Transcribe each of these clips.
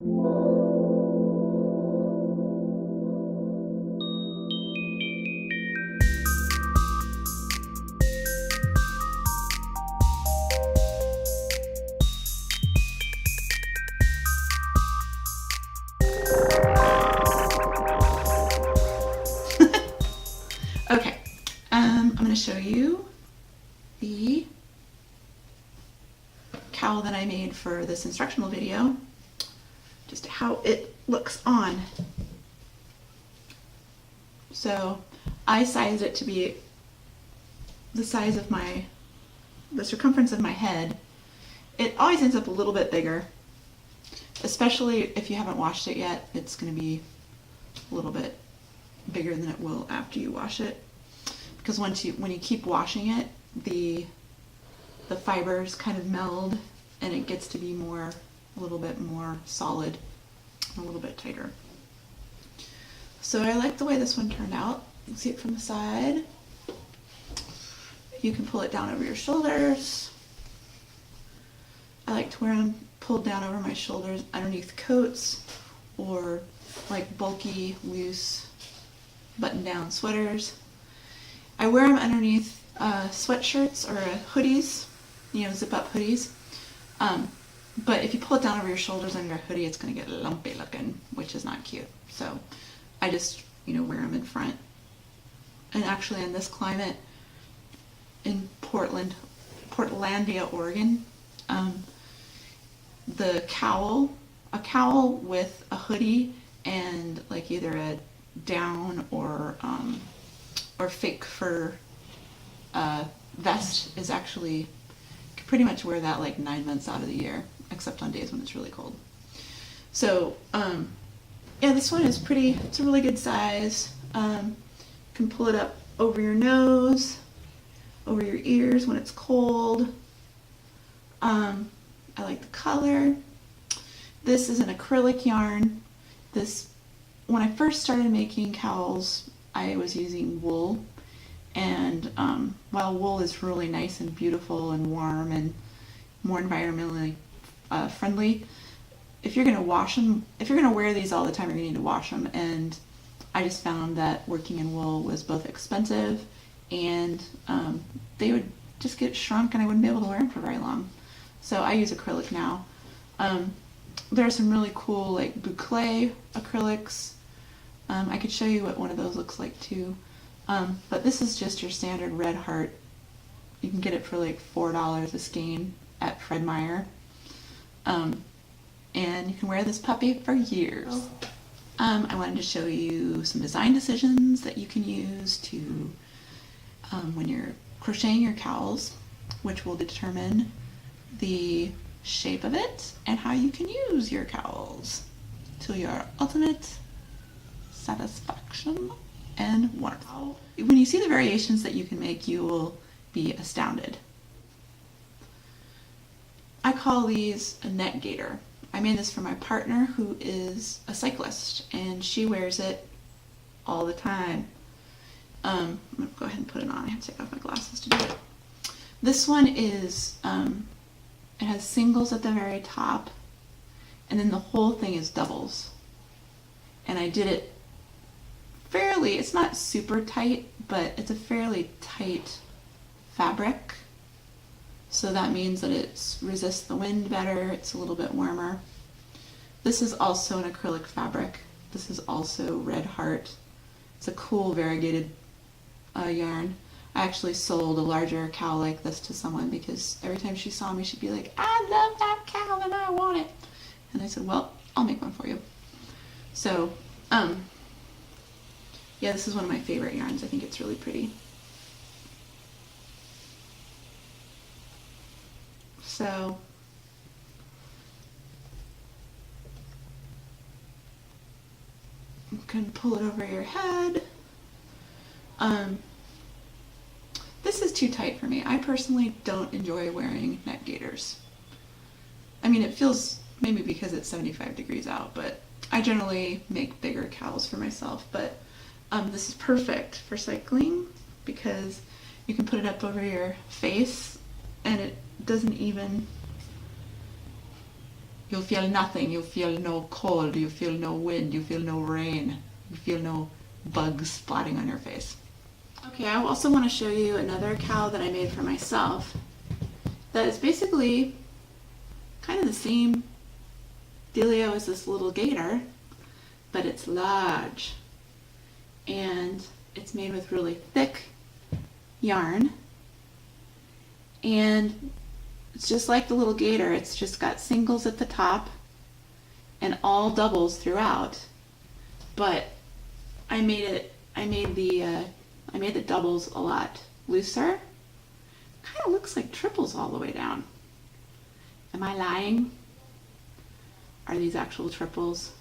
Okay, I'm going to show you the cowl that I made for this instructional video, just how it looks on. So I sized it to be the size of the circumference of my head. It always ends up a little bit bigger, especially if you haven't washed it yet. It's going to be a little bit bigger than it will after you wash it, because when you keep washing it, the fibers kind of meld and it gets to be a little bit more solid, a little bit tighter. So I like the way this one turned out. You can see it from the side. You can pull it down over your shoulders. I like to wear them pulled down over my shoulders underneath coats or like bulky, loose button-down sweaters. I wear them underneath sweatshirts or hoodies, zip-up hoodies. But if you pull it down over your shoulders under a hoodie, it's going to get lumpy looking, which is not cute. So I just, wear them in front. And actually in this climate, in Portlandia, Oregon, a cowl with a hoodie and like either a down or fake fur vest is actually, you can pretty much wear that like 9 months out of the year, except on days when it's really cold. So yeah, this one is it's a really good size. You can pull it up over your nose, over your ears when it's cold. I like the color. This is an acrylic yarn. When I first started making cowls, I was using wool, and while wool is really nice and beautiful and warm and more environmentally friendly, if you're going to wash them, if you're going to wear these all the time, you're going to need to wash them. And I just found that working in wool was both expensive and they would just get shrunk and I wouldn't be able to wear them for very long. So I use acrylic now. There are some really cool like boucle acrylics. I could show you what one of those looks like too. But this is just your standard Red Heart. You can get it for like $4 a skein at Fred Meyer. And you can wear this puppy for years. I wanted to show you some design decisions that you can use to when you're crocheting your cowls, which will determine the shape of it and how you can use your cowls to your ultimate satisfaction and warmth. When you see the variations that you can make, you will be astounded. I call these a neck gaiter. I made this for my partner who is a cyclist and she wears it all the time. I'm going to go ahead and put it on. I have to take off my glasses to do it. This one is, it has singles at the very top and then the whole thing is doubles. And I did it fairly, it's not super tight, but it's a fairly tight fabric. So that means that it resists the wind better, it's a little bit warmer. This is also an acrylic fabric. This is also Red Heart. It's a cool variegated yarn. I actually sold a larger cowl like this to someone because every time she saw me she'd be like, I love that cowl and I want it. And I said, well, I'll make one for you. So, yeah, this is one of my favorite yarns. I think it's really pretty. So, you can pull it over your head. This is too tight for me. I personally don't enjoy wearing neck gaiters. I mean, it feels, maybe because it's 75 degrees out, but I generally make bigger cowls for myself. But this is perfect for cycling because you can put it up over your face and it doesn't even You'll feel nothing. You'll feel no cold. You feel no wind. You feel no rain. You feel no bugs spotting on your face. Okay, I also want to show you another cowl that I made for myself that is basically kind of the same dealio as this little gator, but it's large. And it's made with really thick yarn. And it's just like the little gator. It's just got singles at the top and all doubles throughout. But I made the doubles a lot looser. Kind of looks like triples all the way down. Am I lying? Are these actual triples?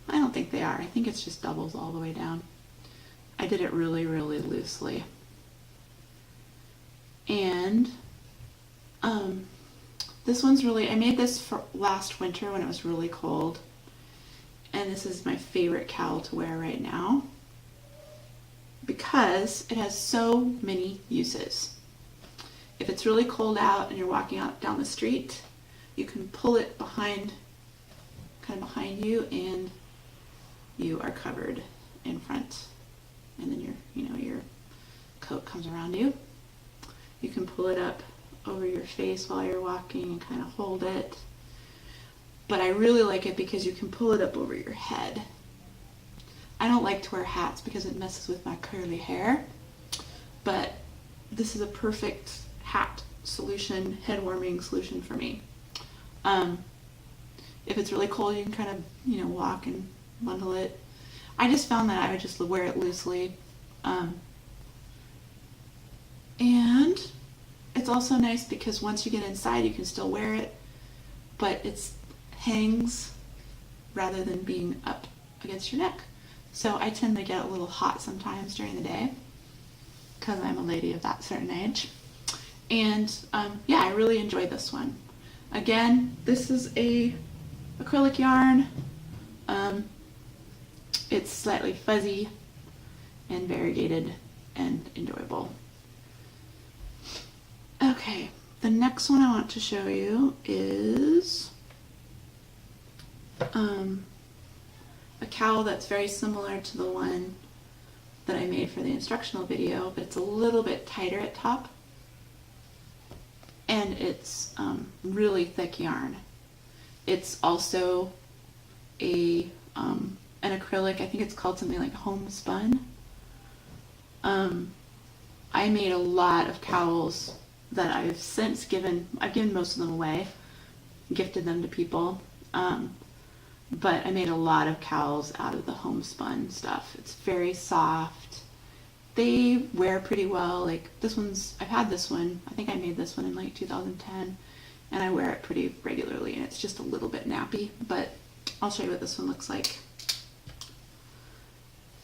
I don't think they are. I think it's just doubles all the way down. I did it really, really loosely. And this one's really, I made this for last winter when it was really cold. And this is my favorite cowl to wear right now because it has so many uses. If it's really cold out and you're walking out down the street, you can pull it behind, kind of behind you, and you are covered in front. And then your coat comes around you. You can pull it up over your face while you're walking and kind of hold it. But I really like it because you can pull it up over your head. I don't like to wear hats because it messes with my curly hair, but this is a perfect hat solution, head warming solution for me. If it's really cold, you can kind of, walk and bundle it. I just found that I would just wear it loosely. And it's also nice because once you get inside, you can still wear it, but it hangs rather than being up against your neck. So I tend to get a little hot sometimes during the day because I'm a lady of that certain age. And yeah, I really enjoyed this one. Again, this is a acrylic yarn. It's slightly fuzzy and variegated and enjoyable. Okay, the next one I want to show you is a cowl that's very similar to the one that I made for the instructional video, but it's a little bit tighter at top, and it's really thick yarn. It's also an acrylic. I think it's called something like homespun. I made a lot of cowls that I've since given most of them away, gifted them to people. But I made a lot of cowls out of the homespun stuff. It's very soft. They wear pretty well. Like I've had this one, I think I made this one in like 2010, and I wear it pretty regularly, and it's just a little bit nappy, but I'll show you what this one looks like.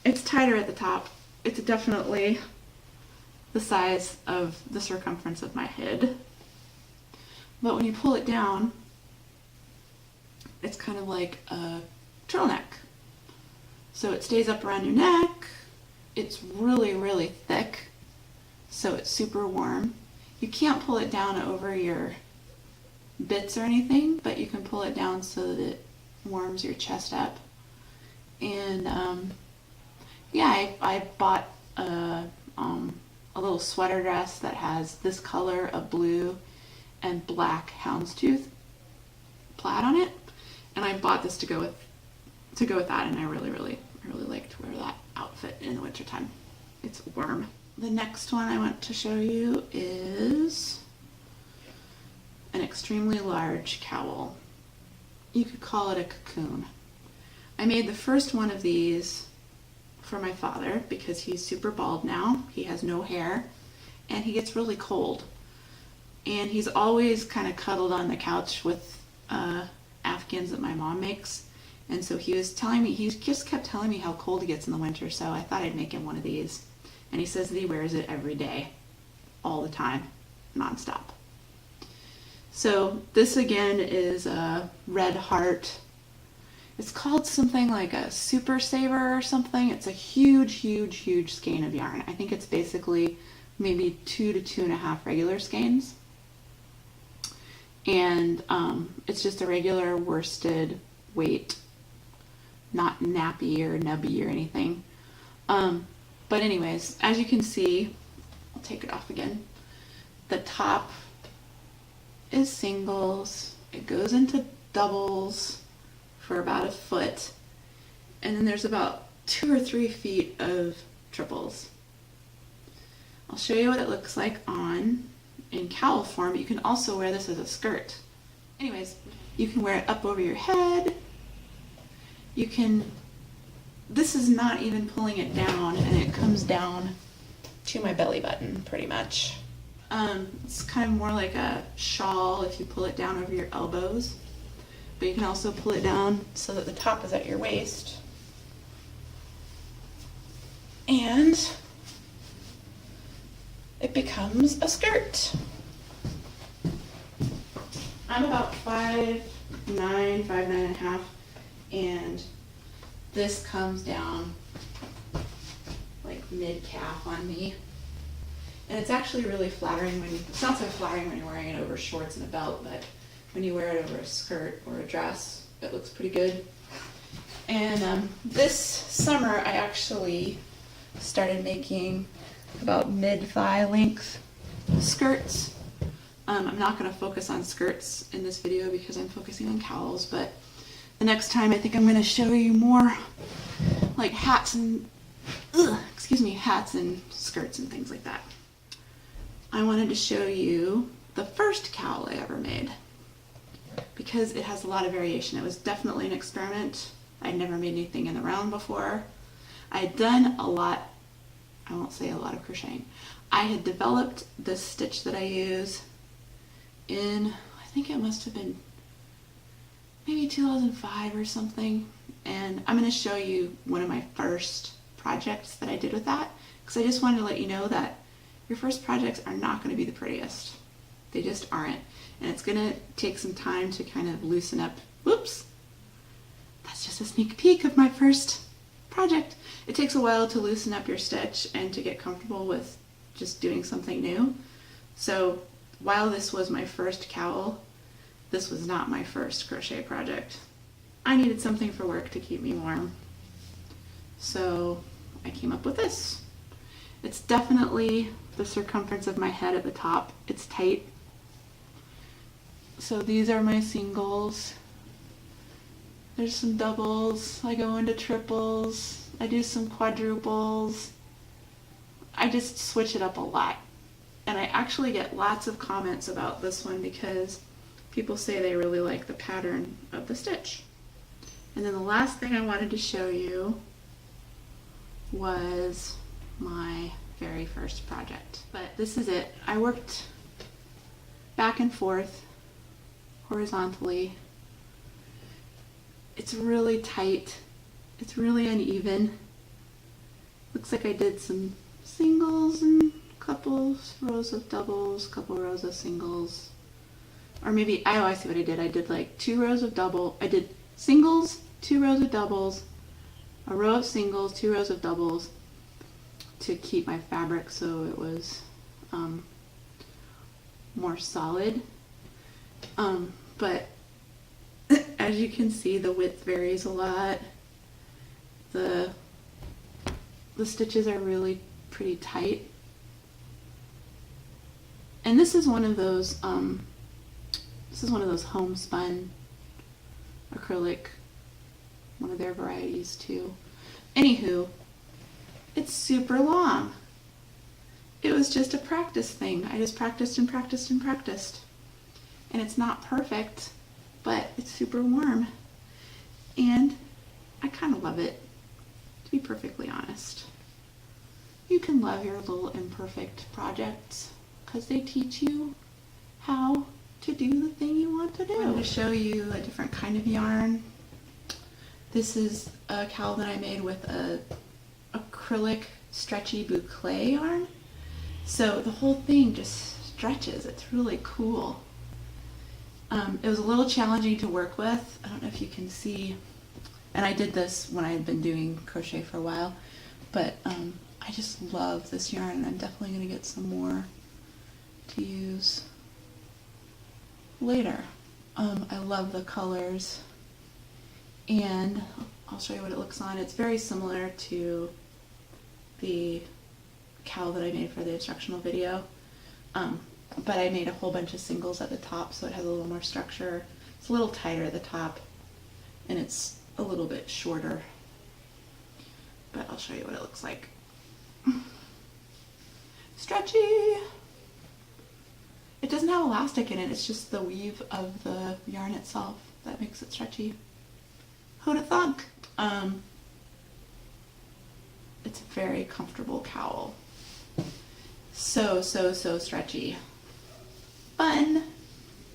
It's tighter at the top. It's definitely the size of the circumference of my head. But when you pull it down, it's kind of like a turtleneck. So it stays up around your neck. It's really, really thick, so it's super warm. You can't pull it down over your bits or anything, but you can pull it down so that it warms your chest up. And yeah, I bought a little sweater dress that has this color of blue and black houndstooth plaid on it, and I bought this to go with that, and I really like to wear that outfit in the wintertime. It's warm. The next one I want to show you is an extremely large cowl. You could call it a cocoon. I made the first one of these for my father because he's super bald now. He has no hair and he gets really cold. And he's always kind of cuddled on the couch with Afghans that my mom makes. And so he just kept telling me how cold he gets in the winter, so I thought I'd make him one of these. And he says that he wears it every day, all the time, nonstop. So this again is a red heart. It's called something like a super saver or something. It's a huge skein of yarn. I think it's basically maybe 2 to 2.5 regular skeins. and it's just a regular worsted weight, not nappy or nubby or anything. But anyways, as you can see, I'll take it off again. The top is singles. It goes into doubles for about a foot. And then there's about 2 or 3 feet of triples. I'll show you what it looks like on in cowl form. You can also wear this as a skirt. Anyways, you can wear it up over your head. You can, this is not even pulling it down, and it comes down to my belly button pretty much. It's kind of more like a shawl if you pull it down over your elbows, but you can also pull it down so that the top is at your waist. And it becomes a skirt. I'm about 5'9", 5'9.5", and this comes down like mid-calf on me. And it's actually really flattering when, it's not so flattering when you're wearing it over shorts and a belt, but when you wear it over a skirt or a dress, it looks pretty good. And this summer I actually started making about mid-thigh length skirts. I'm not going to focus on skirts in this video because I'm focusing on cowls, but the next time I think I'm going to show you more like hats and, hats and skirts and things like that. I wanted to show you the first cowl I ever made because it has a lot of variation. It was definitely an experiment. I'd never made anything in the round before. I had done a lot, I won't say a lot of crocheting. I had developed this stitch that I use in, I think it must have been maybe 2005 or something. And I'm going to show you one of my first projects that I did with that, because I just wanted to let you know that your first projects are not going to be the prettiest. They just aren't. And it's going to take some time to kind of loosen up. Whoops! That's just a sneak peek of my first project. It takes a while to loosen up your stitch and to get comfortable with just doing something new. So while this was my first cowl, this was not my first crochet project. I needed something for work to keep me warm. So I came up with this. It's definitely the circumference of my head at the top. It's tight. So these are my singles. There's some doubles. I go into triples. I do some quadruples. I just switch it up a lot. And I actually get lots of comments about this one because people say they really like the pattern of the stitch. And then the last thing I wanted to show you was my very first project. But this is it. I worked back and forth horizontally. It's really tight. It's really uneven. Looks like I did some singles and a couple rows of doubles, couple rows of singles. Or maybe, oh, I see what I did. I did like 2 rows of double. I did singles, 2 rows of doubles, a row of singles, 2 rows of doubles to keep my fabric so it was more solid. But as you can see, the width varies a lot. The stitches are really pretty tight. And this is one of those homespun acrylic, one of their varieties too. Anywho, it's super long. It was just a practice thing. I just practiced and practiced and practiced. And it's not perfect, but it's super warm. And I kind of love it, to be perfectly honest. You can love your little imperfect projects because they teach you how to do the thing you want to do. I'm going to show you a different kind of yarn. This is a cowl that I made with a acrylic stretchy boucle yarn. So the whole thing just stretches. It's really cool. It was a little challenging to work with. I don't know if you can see, and I did this when I had been doing crochet for a while, but I just love this yarn, and I'm definitely going to get some more to use. later. I love the colors, and I'll show you what it looks on. It's very similar to the cowl that I made for the instructional video, but I made a whole bunch of singles at the top, so it has a little more structure. It's a little tighter at the top, and it's a little bit shorter, but I'll show you what it looks like. Stretchy! It doesn't have elastic in it, it's just the weave of the yarn itself that makes it stretchy. Who'd have thunk? It's a very comfortable cowl. So stretchy. Fun,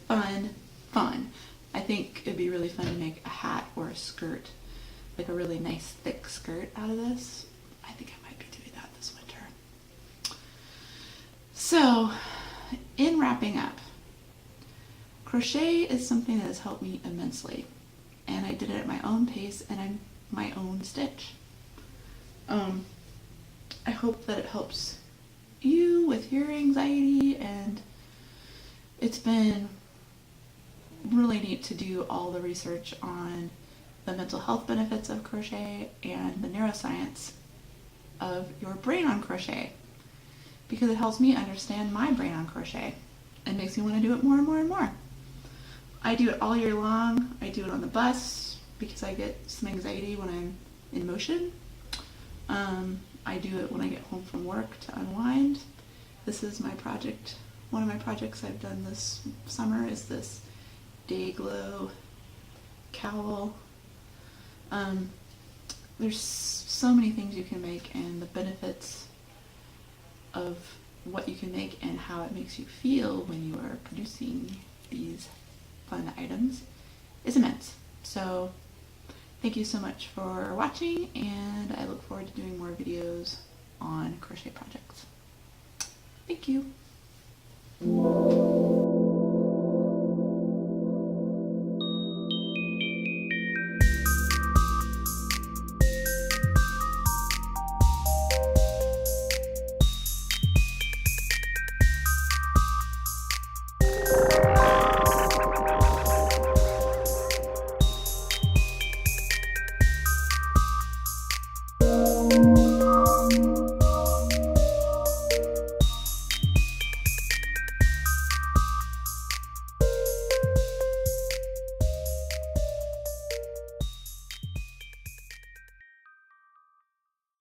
fun, fun. I think it'd be really fun to make a hat or a skirt, like a really nice thick skirt out of this. I think I might be doing that this winter. So, in wrapping up, crochet is something that has helped me immensely, and I did it at my own pace and I'm my own stitch. I hope that it helps you with your anxiety, and it's been really neat to do all the research on the mental health benefits of crochet and the neuroscience of your brain on crochet, because it helps me understand my brain on crochet and makes me want to do it more and more and more. I do it all year long. I do it on the bus because I get some anxiety when I'm in motion. I do it when I get home from work to unwind. This is my project. One of my projects I've done this summer is this Day Glow cowl. There's so many things you can make, and the benefits of what you can make and how it makes you feel when you are producing these fun items is immense. So thank you so much for watching, and I look forward to doing more videos on crochet projects. Thank you.